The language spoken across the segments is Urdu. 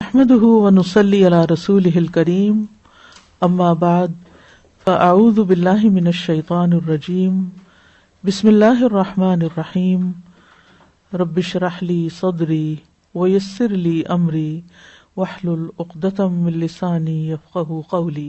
نحمده ونصلي على رسوله الكريم اما بعد فاعوذ بالله من الشيطان الرجيم بسم الله الرحمن الرحيم رب اشرح لي صدري ويسر لي امري واحلل عقدة من لساني يفقهوا قولي۔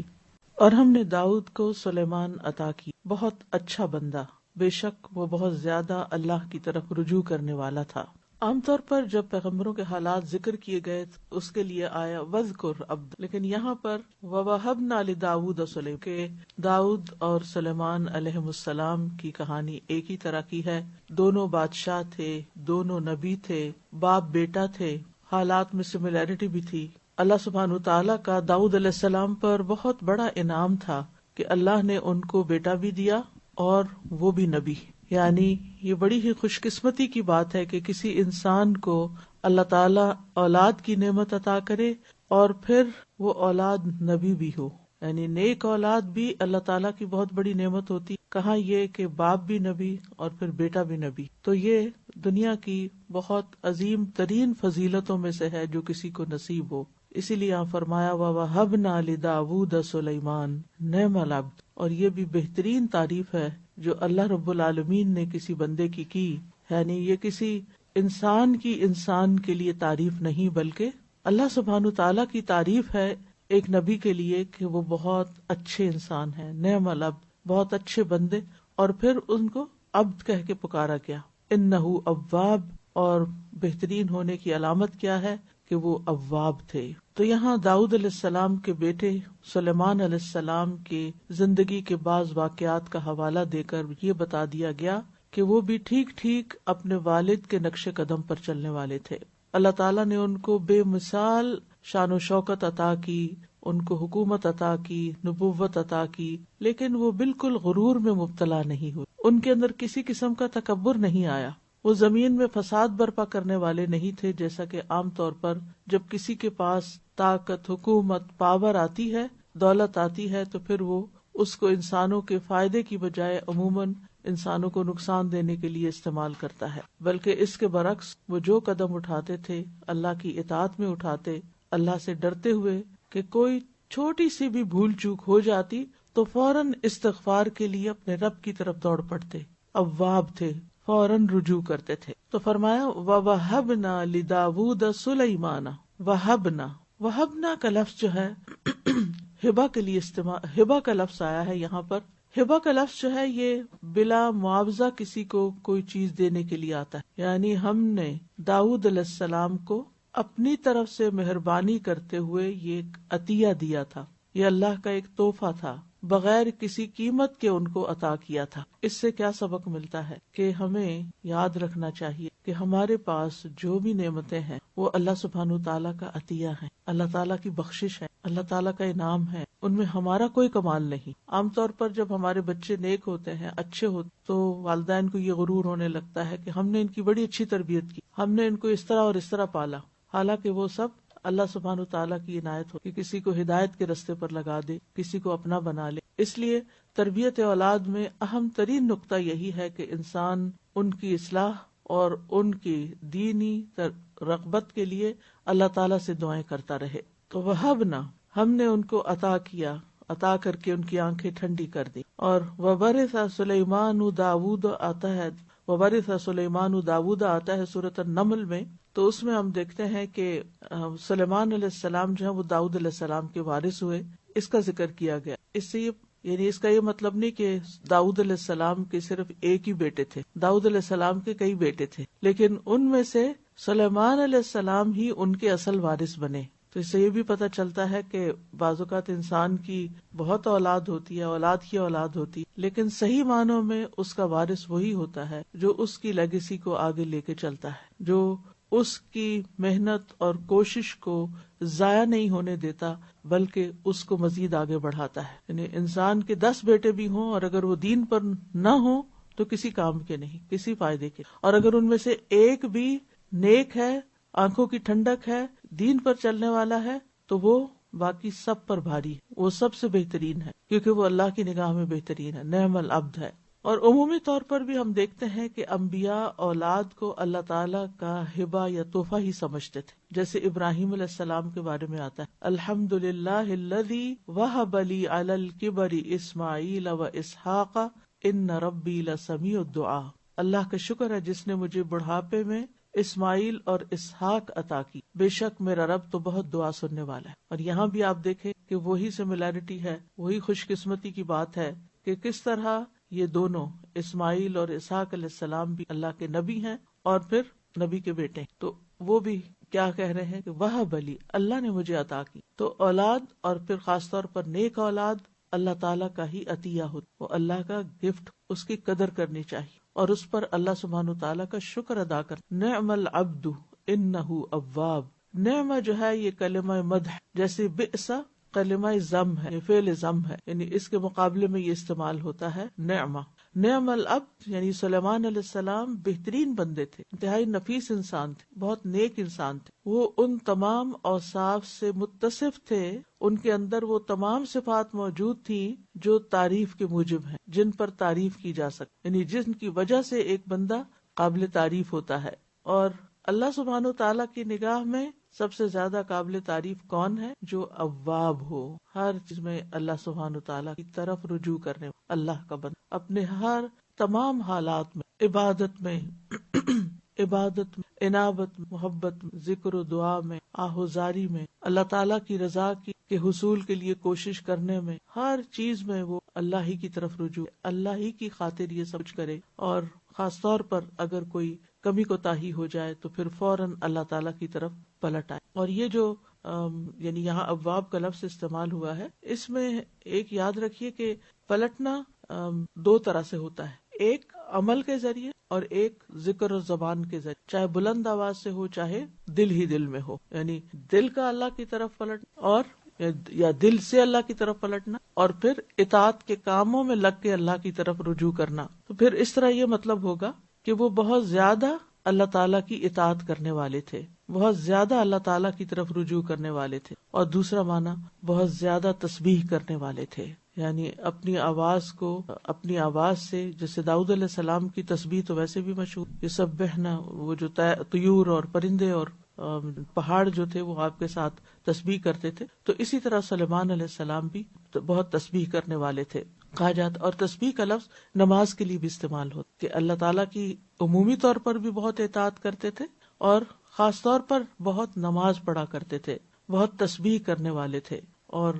اور ہم نے داؤد کو سلیمان عطا کی، بہت اچھا بندہ، بے شک وہ بہت زیادہ اللہ کی طرف رجوع کرنے والا تھا۔ عام طور پر جب پیغمبروں کے حالات ذکر کیے گئے اس کے لیے آیا وذکر عبد، لیکن یہاں پر ووہبنا لداؤد سلیم کہ داؤد اور سلیمان علیہ السلام کی کہانی ایک ہی طرح کی ہے۔ دونوں بادشاہ تھے، دونوں نبی تھے، باپ بیٹا تھے، حالات میں سملیرٹی بھی تھی۔ اللہ سبحانہ تعالیٰ کا داؤد علیہ السلام پر بہت بڑا انعام تھا کہ اللہ نے ان کو بیٹا بھی دیا اور وہ بھی نبی، یعنی یہ بڑی ہی خوش قسمتی کی بات ہے کہ کسی انسان کو اللہ تعالیٰ اولاد کی نعمت عطا کرے اور پھر وہ اولاد نبی بھی ہو، یعنی نیک اولاد بھی اللہ تعالیٰ کی بہت بڑی نعمت ہوتی۔ کہاں یہ کہ باپ بھی نبی اور پھر بیٹا بھی نبی، تو یہ دنیا کی بہت عظیم ترین فضیلتوں میں سے ہے جو کسی کو نصیب ہو۔ اسی لیے یہاں فرمایا وَوَهَبْنَا لِدَاوُودَ سُلَيْمَانَ نِعْمَ الْعَبْدُ، اور یہ بھی بہترین تعریف ہے جو اللہ رب العالمین نے کسی بندے کی، یعنی یہ کسی انسان کے لیے تعریف نہیں بلکہ اللہ سبحانہ تعالیٰ کی تعریف ہے ایک نبی کے لیے کہ وہ بہت اچھے انسان ہیں، نعم العبد، بہت اچھے بندے، اور پھر ان کو عبد کہہ کے پکارا گیا۔ انہ اواب، اور بہترین ہونے کی علامت کیا ہے کہ وہ اواب تھے۔ تو یہاں داؤد علیہ السلام کے بیٹے سلیمان علیہ السلام کی زندگی کے بعض واقعات کا حوالہ دے کر یہ بتا دیا گیا کہ وہ بھی ٹھیک ٹھیک اپنے والد کے نقش قدم پر چلنے والے تھے۔ اللہ تعالیٰ نے ان کو بے مثال شان و شوکت عطا کی، ان کو حکومت عطا کی، نبوت عطا کی، لیکن وہ بالکل غرور میں مبتلا نہیں ہوئے، ان کے اندر کسی قسم کا تکبر نہیں آیا، وہ زمین میں فساد برپا کرنے والے نہیں تھے، جیسا کہ عام طور پر جب کسی کے پاس طاقت، حکومت، پاور آتی ہے، دولت آتی ہے، تو پھر وہ اس کو انسانوں کے فائدے کی بجائے عموماً انسانوں کو نقصان دینے کے لیے استعمال کرتا ہے، بلکہ اس کے برعکس وہ جو قدم اٹھاتے تھے اللہ کی اطاعت میں اٹھاتے، اللہ سے ڈرتے ہوئے کہ کوئی چھوٹی سی بھی بھول چوک ہو جاتی تو فوراً استغفار کے لیے اپنے رب کی طرف دوڑ پڑتے، اواب تھے، فوراً رجوع کرتے تھے۔ تو فرمایا وَوَهَبْنَا لِدَاوُودَ سُلَيْمَانَ، وَهَبْنَا کا لفظ جو ہے ہبہ کے لیے استعمال، ہبہ کا لفظ آیا ہے یہاں پر۔ ہبہ کا لفظ جو ہے یہ بلا معاوضہ کسی کو کوئی چیز دینے کے لیے آتا ہے، یعنی ہم نے داؤد علیہ السلام کو اپنی طرف سے مہربانی کرتے ہوئے یہ ایک عطیہ دیا تھا، یہ اللہ کا ایک تحفہ تھا، بغیر کسی قیمت کے ان کو عطا کیا تھا۔ اس سے کیا سبق ملتا ہے کہ ہمیں یاد رکھنا چاہیے کہ ہمارے پاس جو بھی نعمتیں ہیں وہ اللہ سبحانہ تعالیٰ کا عطیہ ہے، اللہ تعالیٰ کی بخشش ہے، اللہ تعالیٰ کا انعام ہے، ان میں ہمارا کوئی کمال نہیں۔ عام طور پر جب ہمارے بچے نیک ہوتے ہیں، اچھے ہوتے، تو والدین کو یہ غرور ہونے لگتا ہے کہ ہم نے ان کی بڑی اچھی تربیت کی، ہم نے ان کو اس طرح اور اس طرح پالا، حالانکہ وہ سب اللہ سبحانہ تعالیٰ کی عنایت ہو کہ کسی کو ہدایت کے رستے پر لگا دے، کسی کو اپنا بنا لے۔ اس لیے تربیت اولاد میں اہم ترین نقطہ یہی ہے کہ انسان ان کی اصلاح اور ان کی دینی رغبت کے لیے اللہ تعالیٰ سے دعائیں کرتا رہے۔ تو وَهَبْنَا، ہم نے ان کو عطا کیا، عطا کر کے ان کی آنکھیں ٹھنڈی کر دی۔ اور وَوَرِثَ سُلَيْمَانُ دَاوُودَ آتا ہے، وَوَرِثَ سُلَيْمَانُ دَاوُودَ آتا ہے سورۃ النمل میں، تو اس میں ہم دیکھتے ہیں کہ سلیمان علیہ السلام جو ہے وہ داؤد علیہ السلام کے وارث ہوئے، اس کا ذکر کیا گیا۔ اس سے یعنی اس کا یہ مطلب نہیں کہ داؤد علیہ السلام کے صرف ایک ہی بیٹے تھے، داؤد علیہ السلام کے کئی بیٹے تھے، لیکن ان میں سے سلیمان علیہ السلام ہی ان کے اصل وارث بنے۔ تو اس سے یہ بھی پتہ چلتا ہے کہ بعض اوقات انسان کی بہت اولاد ہوتی ہے، اولاد کی اولاد ہوتی ہے، لیکن صحیح معنوں میں اس کا وارث وہی ہوتا ہے جو اس کی لیگیسی کو آگے لے کے چلتا ہے، جو اس کی محنت اور کوشش کو ضائع نہیں ہونے دیتا بلکہ اس کو مزید آگے بڑھاتا ہے۔ یعنی انسان کے 10 بیٹے بھی ہوں اور اگر وہ دین پر نہ ہوں تو کسی کام کے نہیں، کسی فائدے کے، اور اگر ان میں سے ایک بھی نیک ہے، آنکھوں کی ٹھنڈک ہے، دین پر چلنے والا ہے، تو وہ باقی سب پر بھاری ہے، وہ سب سے بہترین ہے، کیونکہ وہ اللہ کی نگاہ میں بہترین ہے، نعم العبد ہے۔ اور عمومی طور پر بھی ہم دیکھتے ہیں کہ انبیاء اولاد کو اللہ تعالیٰ کا ہبہ یا تحفہ ہی سمجھتے تھے. جیسے ابراہیم علیہ السلام کے بارے میں آتا ہے الحمدللہ الذی وہب لی علی الکبر اسماعیل و اسحاق ان ربی لسمیع الدعاء. اللہ کا شکر ہے جس نے مجھے بڑھاپے میں اسماعیل اور اسحاق عطا کی، بے شک میرا رب تو بہت دعا سننے والا ہے. اور یہاں بھی آپ دیکھیں کہ وہی سملیرٹی ہے، وہی خوش قسمتی کی بات ہے کہ کس طرح یہ دونوں اسماعیل اور اسحاق علیہ السلام بھی اللہ کے نبی ہیں اور پھر نبی کے بیٹے، تو وہ بھی کیا کہہ رہے ہیں کہ وہب لی، اللہ نے مجھے عطا کی. تو اولاد اور پھر خاص طور پر نیک اولاد اللہ تعالیٰ کا ہی عطیہ ہوتا، وہ اللہ کا گفٹ، اس کی قدر کرنی چاہیے اور اس پر اللہ سبحانہ تعالیٰ کا شکر ادا کر. نعم العبد انہ اواب، نعم جو ہے یہ کلمہ مدح، جیسے بئس کلمہ ضم ہے، یہ فعل ضم ہے، یعنی اس کے مقابلے میں یہ استعمال ہوتا ہے نعمہ. نعم العبد یعنی سلیمان علیہ السلام بہترین بندے تھے، انتہائی نفیس انسان تھے، بہت نیک انسان تھے. وہ ان تمام اوصاف سے متصف تھے، ان کے اندر وہ تمام صفات موجود تھی جو تعریف کے موجب ہیں، جن پر تعریف کی جا سکتی، یعنی جن کی وجہ سے ایک بندہ قابل تعریف ہوتا ہے. اور اللہ سبحانہ تعالیٰ کی نگاہ میں سب سے زیادہ قابل تعریف کون ہے؟ جو اواب ہو، ہر چیز میں اللہ سبحانہ تعالیٰ کی طرف رجوع کرنے، اللہ کا بندہ اپنے ہر تمام حالات میں، عبادت میں عبادت میں، انابت میں، محبت میں، ذکر و دعا میں، آہوزاری میں، اللہ تعالیٰ کی رضا کے حصول کے لیے کوشش کرنے میں، ہر چیز میں وہ اللہ ہی کی طرف رجوع، اللہ ہی کی خاطر یہ سب کرے. اور خاص طور پر اگر کوئی کمی کوتاہی ہو جائے تو پھر فوراً اللہ تعالیٰ کی طرف پلٹ آئے. اور یہ جو یعنی یہاں اواب کا لفظ استعمال ہوا ہے، اس میں ایک یاد رکھیے کہ پلٹنا دو طرح سے ہوتا ہے، ایک عمل کے ذریعے اور ایک ذکر اور زبان کے ذریعے، چاہے بلند آواز سے ہو چاہے دل ہی دل میں ہو، یعنی دل کا اللہ کی طرف پلٹنا اور یا دل سے اللہ کی طرف پلٹنا، اور پھر اطاعت کے کاموں میں لگ کے اللہ کی طرف رجوع کرنا. تو پھر اس طرح یہ مطلب ہوگا کہ وہ بہت زیادہ اللہ تعالیٰ کی اطاعت کرنے والے تھے، بہت زیادہ اللہ تعالیٰ کی طرف رجوع کرنے والے تھے. اور دوسرا معنی بہت زیادہ تسبیح کرنے والے تھے، یعنی اپنی آواز سے، جیسے داؤد علیہ السلام کی تسبیح تو ویسے بھی مشہور، یسبحنا، وہ جو طیور اور پرندے اور پہاڑ جو تھے وہ آپ کے ساتھ تسبیح کرتے تھے، تو اسی طرح سلیمان علیہ السلام بھی بہت تسبیح کرنے والے تھے کہا جاتا. اور تسبیح کا لفظ نماز کے لیے بھی استعمال ہوتا کہ اللہ تعالیٰ کی عمومی طور پر بھی بہت اطاعت کرتے تھے اور خاص طور پر بہت نماز پڑھا کرتے تھے، بہت تسبیح کرنے والے تھے. اور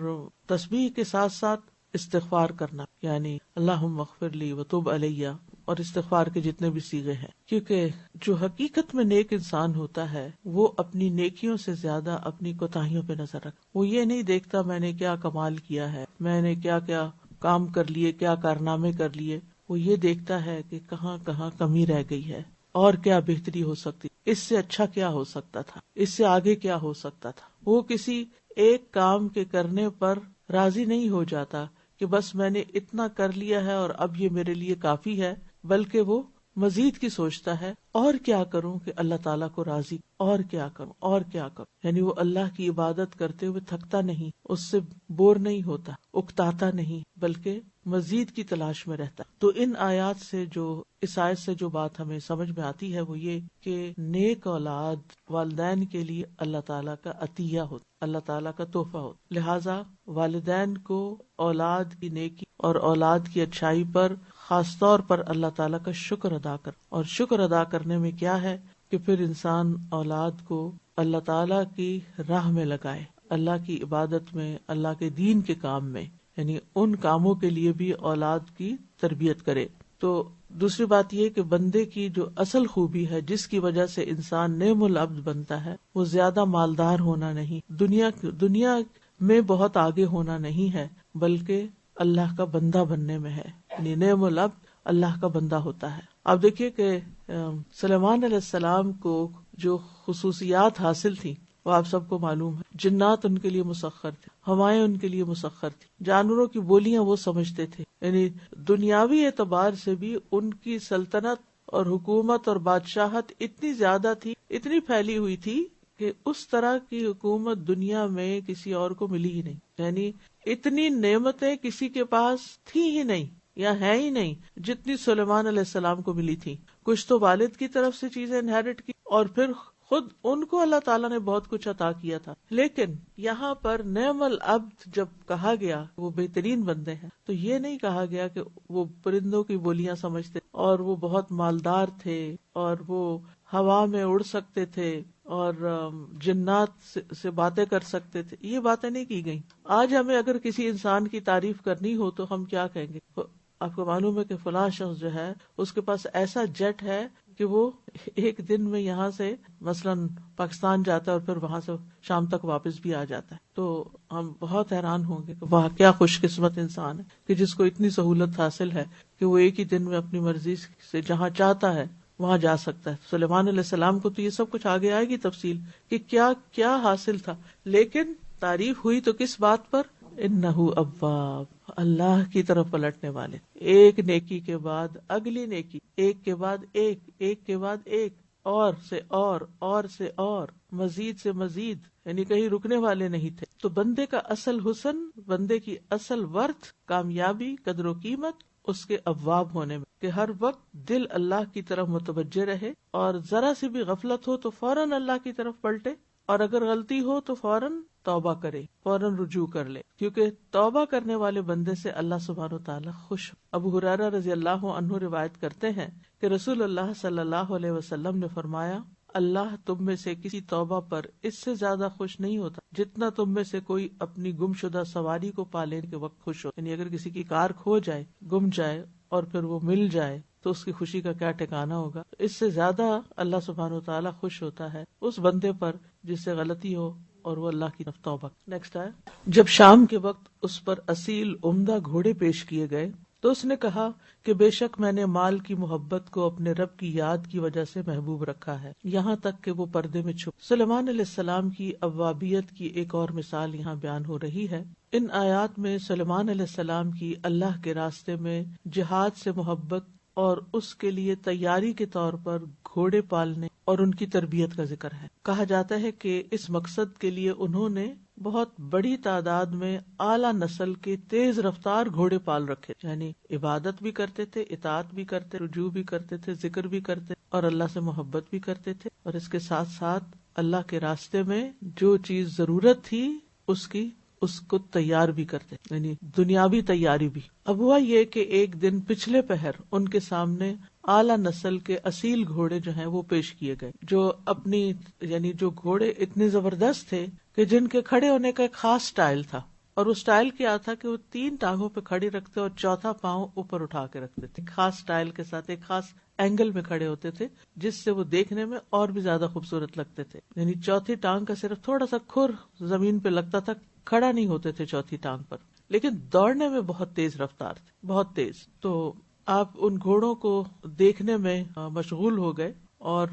تسبیح کے ساتھ ساتھ استغفار کرنا، یعنی اللہم اغفر لی وتب علیہ، اور استغفار کے جتنے بھی صیغے ہیں، کیونکہ جو حقیقت میں نیک انسان ہوتا ہے وہ اپنی نیکیوں سے زیادہ اپنی کوتاہیوں پہ نظر رکھتا. وہ یہ نہیں دیکھتا میں نے کیا کمال کیا ہے، میں نے کیا کیا کام کر لیے، کیا کارنامے کر لیے، وہ یہ دیکھتا ہے کہ کہاں کہاں کمی رہ گئی ہے اور کیا بہتری ہو سکتی، اس سے اچھا کیا ہو سکتا تھا، اس سے آگے کیا ہو سکتا تھا. وہ کسی ایک کام کے کرنے پر راضی نہیں ہو جاتا کہ بس میں نے اتنا کر لیا ہے اور اب یہ میرے لیے کافی ہے، بلکہ وہ مزید کی سوچتا ہے اور کیا کروں کہ اللہ تعالیٰ کو راضی، اور کیا کروں اور کیا کروں. یعنی وہ اللہ کی عبادت کرتے ہوئے تھکتا نہیں، اس سے بور نہیں ہوتا، اکتاتا نہیں، بلکہ مزید کی تلاش میں رہتا. تو ان آیات سے اس آیت سے جو بات ہمیں سمجھ میں آتی ہے وہ یہ کہ نیک اولاد والدین کے لیے اللہ تعالیٰ کا عطیہ ہوتا، اللہ تعالیٰ کا تحفہ ہوتا. لہٰذا والدین کو اولاد کی نیکی اور اولاد کی اچھائی پر خاص طور پر اللہ تعالیٰ کا شکر ادا کر. اور شکر ادا کرنے میں کیا ہے کہ پھر انسان اولاد کو اللہ تعالیٰ کی راہ میں لگائے، اللہ کی عبادت میں، اللہ کے دین کے کام میں، یعنی ان کاموں کے لیے بھی اولاد کی تربیت کرے. تو دوسری بات یہ کہ بندے کی جو اصل خوبی ہے جس کی وجہ سے انسان نعم العبد بنتا ہے، وہ زیادہ مالدار ہونا نہیں، دنیا میں بہت آگے ہونا نہیں ہے، بلکہ اللہ کا بندہ بننے میں ہے. یعنی نعم العبد اللہ کا بندہ ہوتا ہے. آپ دیکھیے کہ سلیمان علیہ السلام کو جو خصوصیات حاصل تھی وہ آپ سب کو معلوم ہے. جنات ان کے لیے مسخر تھے، ہوائیں ان کے لیے مسخر تھی، جانوروں کی بولیاں وہ سمجھتے تھے. یعنی دنیاوی اعتبار سے بھی ان کی سلطنت اور حکومت اور بادشاہت اتنی زیادہ تھی، اتنی پھیلی ہوئی تھی کہ اس طرح کی حکومت دنیا میں کسی اور کو ملی ہی نہیں. یعنی اتنی نعمتیں کسی کے پاس تھی ہی نہیں. یا ہیں ہی نہیں جتنی سلیمان علیہ السلام کو ملی تھی. کچھ تو والد کی طرف سے چیزیں انہیرٹ کی اور پھر خود ان کو اللہ تعالیٰ نے بہت کچھ عطا کیا تھا. لیکن یہاں پر نعم العبد جب کہا گیا وہ بہترین بندے ہیں تو یہ نہیں کہا گیا کہ وہ پرندوں کی بولیاں سمجھتے اور وہ بہت مالدار تھے اور وہ ہوا میں اڑ سکتے تھے اور جنات سے باتیں کر سکتے تھے. یہ باتیں نہیں کی گئیں. آج ہمیں اگر کسی انسان کی تعریف کرنی ہو تو ہم کیا کہیں گے؟ آپ کو معلوم ہے کہ فلاں شخص جو ہے اس کے پاس ایسا جیٹ ہے کہ وہ ایک دن میں یہاں سے مثلاً پاکستان جاتا ہے اور پھر وہاں سے شام تک واپس بھی آ جاتا ہے. تو ہم بہت حیران ہوں گے کہ واہ کیا خوش قسمت انسان ہے کہ جس کو اتنی سہولت حاصل ہے کہ وہ ایک ہی دن میں اپنی مرضی سے جہاں چاہتا ہے وہاں جا سکتا ہے. سلیمان علیہ السلام کو تو یہ سب کچھ آگے آئے گی تفصیل کہ کیا کیا حاصل تھا. لیکن تعریف ہوئی تو کس بات پر؟ انہ اواب، اللہ کی طرف پلٹنے والے. ایک نیکی کے بعد اگلی نیکی، ایک کے بعد ایک، ایک کے بعد ایک، اور سے اور سے اور، مزید سے مزید، یعنی کہیں رکنے والے نہیں تھے. تو بندے کا اصل حسن، بندے کی اصل ورث، کامیابی، قدر و قیمت اس کے اواب ہونے میں، کہ ہر وقت دل اللہ کی طرف متوجہ رہے اور ذرا سی بھی غفلت ہو تو فوراً اللہ کی طرف پلٹے، اور اگر غلطی ہو تو فوراً توبہ کرے، فوراً رجوع کر لے، کیونکہ توبہ کرنے والے بندے سے اللہ سبحانہ و تعالیٰ خوش. ابو ہریرہ رضی اللہ عنہ روایت کرتے ہیں کہ رسول اللہ صلی اللہ علیہ وسلم نے فرمایا، اللہ تم میں سے کسی توبہ پر اس سے زیادہ خوش نہیں ہوتا جتنا تم میں سے کوئی اپنی گم شدہ سواری کو پانے کے وقت خوش ہو. یعنی اگر کسی کی کار کھو جائے، گم جائے اور پھر وہ مل جائے تو اس کی خوشی کا کیا ٹھکانہ ہوگا. اس سے زیادہ اللہ سبحانہ و تعالیٰ خوش ہوتا ہے اس بندے پر جس سے غلطی ہو اور وہ اللہ کی طرف توبہ. نیکسٹ ہے، جب شام کے وقت اس پر اصیل عمدہ گھوڑے پیش کیے گئے تو اس نے کہا کہ بے شک میں نے مال کی محبت کو اپنے رب کی یاد کی وجہ سے محبوب رکھا ہے، یہاں تک کہ وہ پردے میں چھپ. سلیمان علیہ السلام کی اوابیت کی ایک اور مثال یہاں بیان ہو رہی ہے. ان آیات میں سلیمان علیہ السلام کی اللہ کے راستے میں جہاد سے محبت اور اس کے لیے تیاری کے طور پر گھوڑے پالنے اور ان کی تربیت کا ذکر ہے. کہا جاتا ہے کہ اس مقصد کے لیے انہوں نے بہت بڑی تعداد میں اعلیٰ نسل کے تیز رفتار گھوڑے پال رکھے، یعنی عبادت بھی کرتے تھے، اطاعت بھی کرتے، رجوع بھی کرتے تھے، ذکر بھی کرتے اور اللہ سے محبت بھی کرتے تھے، اور اس کے ساتھ ساتھ اللہ کے راستے میں جو چیز ضرورت تھی اس کو تیار بھی کرتے، یعنی دنیاوی تیاری بھی. اب ہوا یہ کہ ایک دن پچھلے پہر ان کے سامنے اعلیٰ نسل کے اصیل گھوڑے جو ہیں وہ پیش کیے گئے، جو اپنی یعنی جو گھوڑے اتنے زبردست تھے کہ جن کے کھڑے ہونے کا ایک خاص سٹائل تھا، اور وہ سٹائل کیا تھا کہ وہ 3 ٹانگوں پہ کھڑی رکھتے اور چوتھا پاؤں اوپر اٹھا کے رکھتے تھے. خاص سٹائل کے ساتھ ایک خاص اینگل میں کھڑے ہوتے تھے جس سے وہ دیکھنے میں اور بھی زیادہ خوبصورت لگتے تھے. یعنی چوتھی ٹانگ کا صرف تھوڑا سا کھر زمین پہ لگتا تھا، کھڑا نہیں ہوتے تھے چوتھی ٹانگ پر، لیکن دوڑنے میں بہت تیز رفتار تھے، بہت تیز. تو آپ ان گھوڑوں کو دیکھنے میں مشغول ہو گئے اور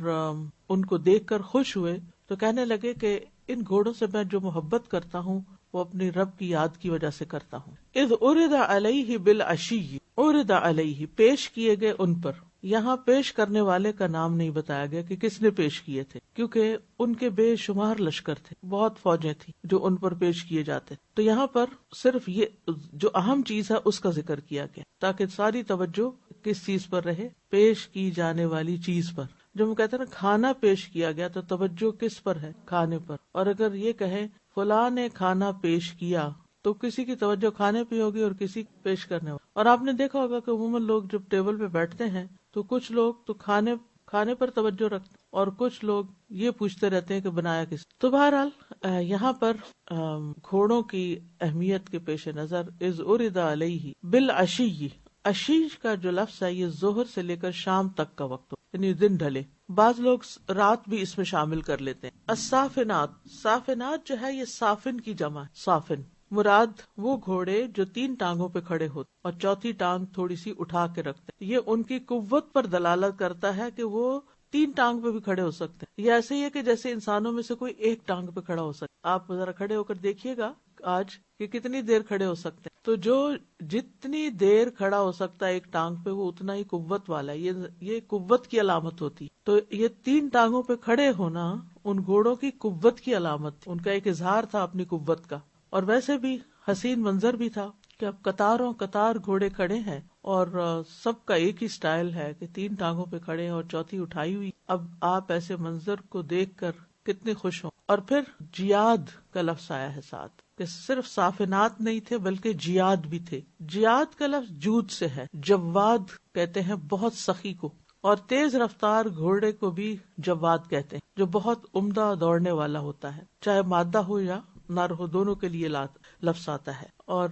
ان کو دیکھ کر خوش ہوئے تو کہنے لگے کہ ان گھوڑوں سے میں جو محبت کرتا ہوں وہ اپنی رب کی یاد کی وجہ سے کرتا ہوں. اذ عرض علیہ بالعشی، عرض علیہ پیش کیے گئے ان پر. یہاں پیش کرنے والے کا نام نہیں بتایا گیا کہ کس نے پیش کیے تھے، کیونکہ ان کے بے شمار لشکر تھے، بہت فوجیں تھیں جو ان پر پیش کیے جاتے. تو یہاں پر صرف یہ جو اہم چیز ہے اس کا ذکر کیا گیا تاکہ ساری توجہ کس چیز پر رہے، پیش کی جانے والی چیز پر. جو ہم کہتے ہیں نا کھانا پیش کیا گیا تو توجہ کس پر ہے؟ کھانے پر. اور اگر یہ کہیں فلاں نے کھانا پیش کیا تو کسی کی توجہ کھانے پہ ہوگی اور کسی پیش کرنے ہوگی. اور آپ نے دیکھا ہوگا کہ عموماً لوگ جب ٹیبل پہ بیٹھتے ہیں تو کچھ لوگ تو کھانے پر توجہ رکھتے اور کچھ لوگ یہ پوچھتے رہتے ہیں کہ بنایا کس. تو بہرحال یہاں پر گھوڑوں کی اہمیت کے پیش نظر اذ عرض علیہ بالعشی، عشیش کا جو لفظ ہے یہ ظہر سے لے کر شام تک کا وقت ہو، یعنی دن ڈھلے. بعض لوگ رات بھی اس میں شامل کر لیتے ہیں. الصافنات، صافنات جو ہے یہ صافن کی جمع ہے. صافن مراد وہ گھوڑے جو 3 ٹانگوں پہ کھڑے ہوتے اور چوتھی ٹانگ تھوڑی سی اٹھا کے رکھتے. یہ ان کی قوت پر دلالت کرتا ہے کہ وہ 3 ٹانگ پہ بھی کھڑے ہو سکتے ہیں. یہ ایسے ہی ہے کہ جیسے انسانوں میں سے کوئی ایک ٹانگ پہ کھڑا ہو سکتا. آپ ذرا کھڑے ہو کر دیکھیے گا آج کہ کتنی دیر کھڑے ہو سکتے ہیں. تو جو جتنی دیر کھڑا ہو سکتا ہے ایک ٹانگ پہ وہ اتنا ہی قوت والا ہے. یہ قوت کی علامت ہوتی. تو یہ 3 ٹانگوں پہ کھڑے ہونا ان گھوڑوں کی قوت کی علامت تھی، ان کا ایک اظہار تھا اپنی قوت کا. اور ویسے بھی حسین منظر بھی تھا کہ اب قطاروں قطار گھوڑے کھڑے ہیں اور سب کا ایک ہی سٹائل ہے کہ 3 ٹانگوں پہ کھڑے ہیں اور چوتھی اٹھائی ہوئی. اب آپ ایسے منظر کو دیکھ کر کتنے خوش ہوں. اور پھر جیاد کا لفظ آیا ہے ساتھ کہ صرف صافنات نہیں تھے بلکہ جیاد بھی تھے. جیاد کا لفظ جود سے ہے. جواد کہتے ہیں بہت سخی کو، اور تیز رفتار گھوڑے کو بھی جواد کہتے ہیں جو بہت عمدہ دوڑنے والا ہوتا ہے، چاہے مادہ ہو یا نر ہو، دونوں کے لیے لفظ آتا ہے. اور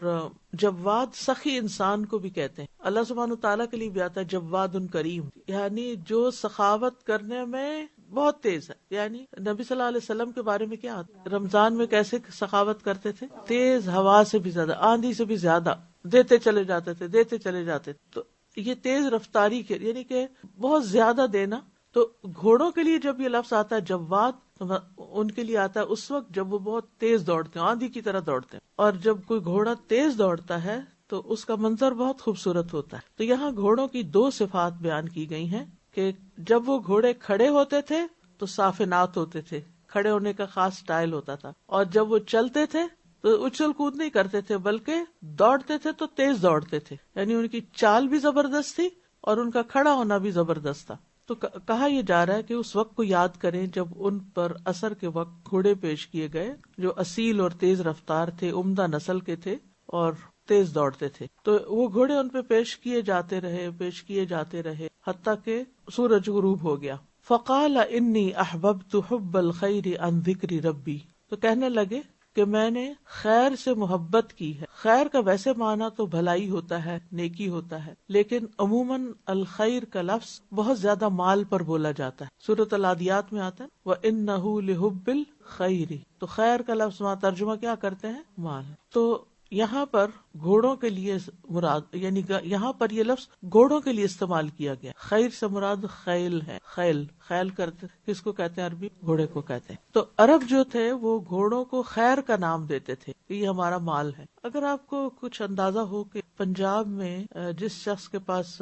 جواد سخی انسان کو بھی کہتے ہیں. اللہ سبحانہ تعالیٰ کے لیے بھی آتا ہے جواد کریم، یعنی جو سخاوت کرنے میں بہت تیز ہے. یعنی نبی صلی اللہ علیہ وسلم کے بارے میں کیا آتا ہے؟ رمضان میں کیسے سخاوت کرتے تھے؟ تیز ہوا سے بھی زیادہ، آندھی سے بھی زیادہ دیتے چلے جاتے تھے، دیتے چلے جاتے تھے. تو یہ تیز رفتاری کے یعنی کہ بہت زیادہ دینا. تو گھوڑوں کے لیے جب یہ لفظ آتا ہے جواد، تو ان کے لیے آتا ہے اس وقت جب وہ بہت تیز دوڑتے ہیں، آندھی کی طرح دوڑتے ہیں. اور جب کوئی گھوڑا تیز دوڑتا ہے تو اس کا منظر بہت خوبصورت ہوتا ہے. تو یہاں گھوڑوں کی 2 صفات بیان کی گئی ہیں کہ جب وہ گھوڑے کھڑے ہوتے تھے تو صافنات ہوتے تھے، کھڑے ہونے کا خاص سٹائل ہوتا تھا، اور جب وہ چلتے تھے تو اچھل کود نہیں کرتے تھے بلکہ دوڑتے تھے تو تیز دوڑتے تھے. یعنی ان کی چال بھی زبردست تھی اور ان کا کھڑا ہونا بھی زبردست تھا. تو کہا یہ جا رہا ہے کہ اس وقت کو یاد کریں جب ان پر اثر کے وقت گھوڑے پیش کیے گئے جو اصیل اور تیز رفتار تھے، عمدہ نسل کے تھے اور تیز دوڑتے تھے. تو وہ گھوڑے ان پہ پیش کیے جاتے رہے حتیٰ کہ سورج غروب ہو گیا. فقال انی احببت حب الخیر عن ذکر ربی، تو کہنے لگے کہ میں نے خیر سے محبت کی ہے. خیر کا ویسے معنی تو بھلائی ہوتا ہے، نیکی ہوتا ہے، لیکن عموماً الخیر کا لفظ بہت زیادہ مال پر بولا جاتا ہے. سورۃ العادیات میں آتا ہے وَإِنَّهُ لِحُبِّ الْخَيْرِ، تو خیر کا لفظ وہاں ترجمہ کیا کرتے ہیں؟ مال. تو یہاں پر گھوڑوں کے لیے مراد، یعنی یہاں پر یہ لفظ گھوڑوں کے لیے استعمال کیا گیا. خیر سے مراد خیل ہے. خیل کرتے کس کو کہتے ہیں؟ عربی گھوڑے کو کہتے ہیں. تو عرب جو تھے وہ گھوڑوں کو خیر کا نام دیتے تھے کہ یہ ہمارا مال ہے. اگر آپ کو کچھ اندازہ ہو کہ پنجاب میں جس شخص کے پاس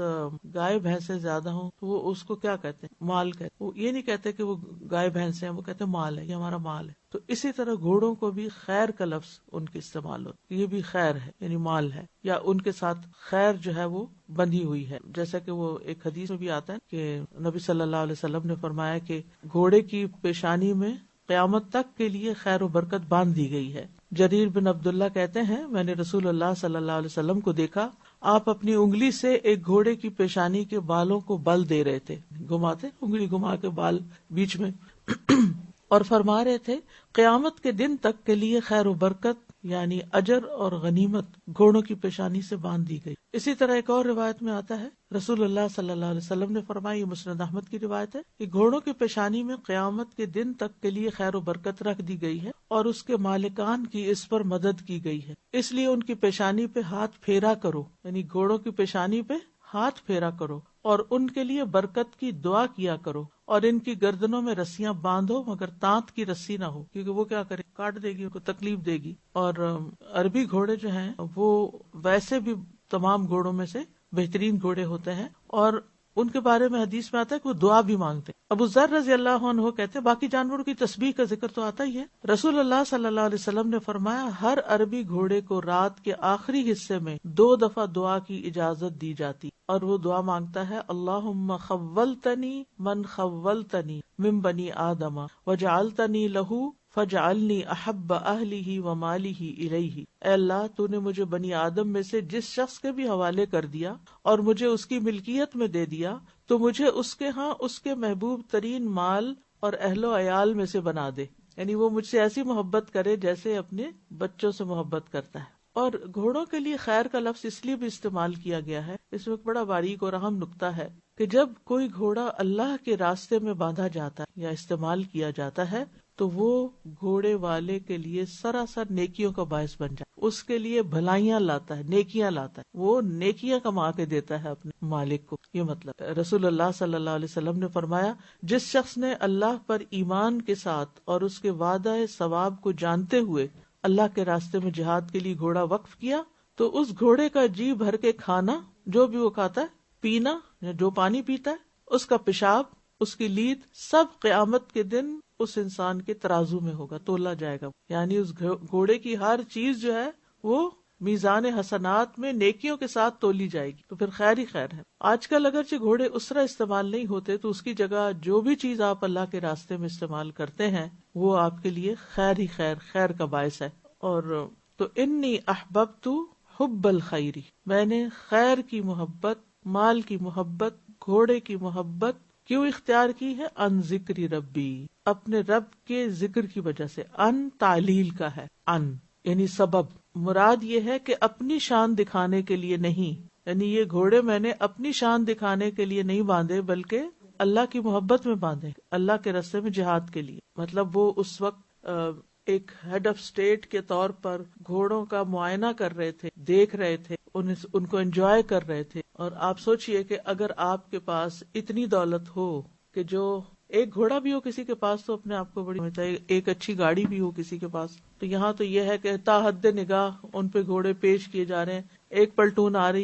گائے بھینسیں زیادہ ہوں تو وہ اس کو کیا کہتے ہیں؟ مال کہتے. وہ یہ نہیں کہتے کہ وہ گائے بھینسیں ہیں، وہ کہتے ہیں مال ہے، یہ ہمارا مال ہے. تو اسی طرح گھوڑوں کو بھی خیر کا لفظ ان کے استعمال ہوتا، یہ بھی خیر ہے یعنی مال ہے، یا ان کے ساتھ خیر جو ہے وہ بندھی ہوئی ہے. جیسا کہ وہ ایک حدیث میں بھی آتا ہے کہ نبی صلی اللہ علیہ وسلم نے فرمایا کہ گھوڑے کی پیشانی میں قیامت تک کے لیے خیر و برکت باندھ دی گئی ہے. جریر بن عبداللہ کہتے ہیں میں نے رسول اللہ صلی اللہ علیہ وسلم کو دیکھا، آپ اپنی انگلی سے ایک گھوڑے کی پیشانی کے بالوں کو بل دے رہے تھے، گھماتے انگلی گھما کے بال بیچ میں اور فرما رہے تھے قیامت کے دن تک کے لیے خیر و برکت یعنی اجر اور غنیمت گھوڑوں کی پیشانی سے باندھ دی گئی. اسی طرح ایک اور روایت میں آتا ہے رسول اللہ صلی اللہ علیہ وسلم نے فرمایا، یہ مسند احمد کی روایت ہے کہ گھوڑوں کی پیشانی میں قیامت کے دن تک کے لیے خیر و برکت رکھ دی گئی ہے اور اس کے مالکان کی اس پر مدد کی گئی ہے، اس لیے ان کی پیشانی پہ ہاتھ پھیرا کرو. یعنی گھوڑوں کی پیشانی پہ ہاتھ پھیرا کرو اور ان کے لیے برکت کی دعا کیا کرو، اور ان کی گردنوں میں رسیاں باندھو مگر تانت کی رسی نہ ہو، کیونکہ وہ کیا کرے؟ کاٹ دے گی، ان کو تکلیف دے گی. اور عربی گھوڑے جو ہیں وہ ویسے بھی تمام گھوڑوں میں سے بہترین گھوڑے ہوتے ہیں، اور ان کے بارے میں حدیث میں آتا ہے کہ وہ دعا بھی مانگتے ہیں. ابو ذر رضی اللہ عنہ کہتے ہیں باقی جانوروں کی تسبیح کا ذکر تو آتا ہی ہے. رسول اللہ صلی اللہ علیہ وسلم نے فرمایا ہر عربی گھوڑے کو رات کے آخری حصے میں 2 دفعہ دعا کی اجازت دی جاتی، اور وہ دعا مانگتا ہے اللہم خولتنی من خولتنی من بنی آدم وجعلتنی لہو فجعلنی احب اہلہ ومالہ الیہ. اے اللہ تو نے مجھے بنی آدم میں سے جس شخص کے بھی حوالے کر دیا اور مجھے اس کی ملکیت میں دے دیا، تو مجھے اس کے ہاں اس کے محبوب ترین مال اور اہل و عیال میں سے بنا دے. یعنی وہ مجھ سے ایسی محبت کرے جیسے اپنے بچوں سے محبت کرتا ہے. اور گھوڑوں کے لیے خیر کا لفظ اس لیے بھی استعمال کیا گیا ہے، اس میں بڑا باریک اور اہم نکتہ ہے کہ جب کوئی گھوڑا اللہ کے راستے میں باندھا جاتا ہے یا استعمال کیا جاتا ہے تو وہ گھوڑے والے کے لیے سراسر نیکیوں کا باعث بن جاتا ہے، اس کے لیے بھلائیاں لاتا ہے، نیکیاں لاتا ہے، وہ نیکیاں کما کے دیتا ہے اپنے مالک کو. یہ مطلب رسول اللہ صلی اللہ علیہ وسلم نے فرمایا جس شخص نے اللہ پر ایمان کے ساتھ اور اس کے وعدہ ثواب کو جانتے ہوئے اللہ کے راستے میں جہاد کے لیے گھوڑا وقف کیا تو اس گھوڑے کا جی بھر کے کھانا، جو بھی وہ کھاتا ہے، پینا جو پانی پیتا ہے، اس کا پیشاب، اس کی لید، سب قیامت کے دن اس انسان کے ترازو میں ہوگا، تولا جائے گا. یعنی اس گھوڑے کی ہر چیز جو ہے وہ میزان حسنات میں نیکیوں کے ساتھ تولی جائے گی، تو پھر خیر ہی خیر ہے۔ آج کل اگرچہ گھوڑے اس طرح استعمال نہیں ہوتے، تو اس کی جگہ جو بھی چیز آپ اللہ کے راستے میں استعمال کرتے ہیں وہ آپ کے لیے خیر ہی خیر، خیر کا باعث ہے۔ اور تو انی احببت حب الخیر، میں نے خیر کی محبت، مال کی محبت، گھوڑے کی محبت کیوں اختیار کی ہے؟ ان ذکر ربی، اپنے رب کے ذکر کی وجہ سے۔ ان تعلیل کا ہے، ان یعنی سبب، مراد یہ ہے کہ اپنی شان دکھانے کے لیے نہیں، یعنی یہ گھوڑے میں نے اپنی شان دکھانے کے لیے نہیں باندھے، بلکہ اللہ کی محبت میں باندھے، اللہ کے راستے میں جہاد کے لیے۔ مطلب وہ اس وقت ایک ہیڈ آف اسٹیٹ کے طور پر گھوڑوں کا معائنہ کر رہے تھے، دیکھ رہے تھے، ان کو انجوائے کر رہے تھے۔ اور آپ سوچئے کہ اگر آپ کے پاس اتنی دولت ہو کہ جو ایک گھوڑا بھی ہو کسی کے پاس تو اپنے آپ کو بڑی چاہیے، ایک اچھی گاڑی بھی ہو کسی کے پاس، تو یہاں تو یہ ہے کہ تا حد نگاہ ان پہ گھوڑے پیش کیے جا رہے ہیں، ایک پلٹون آ رہی ہے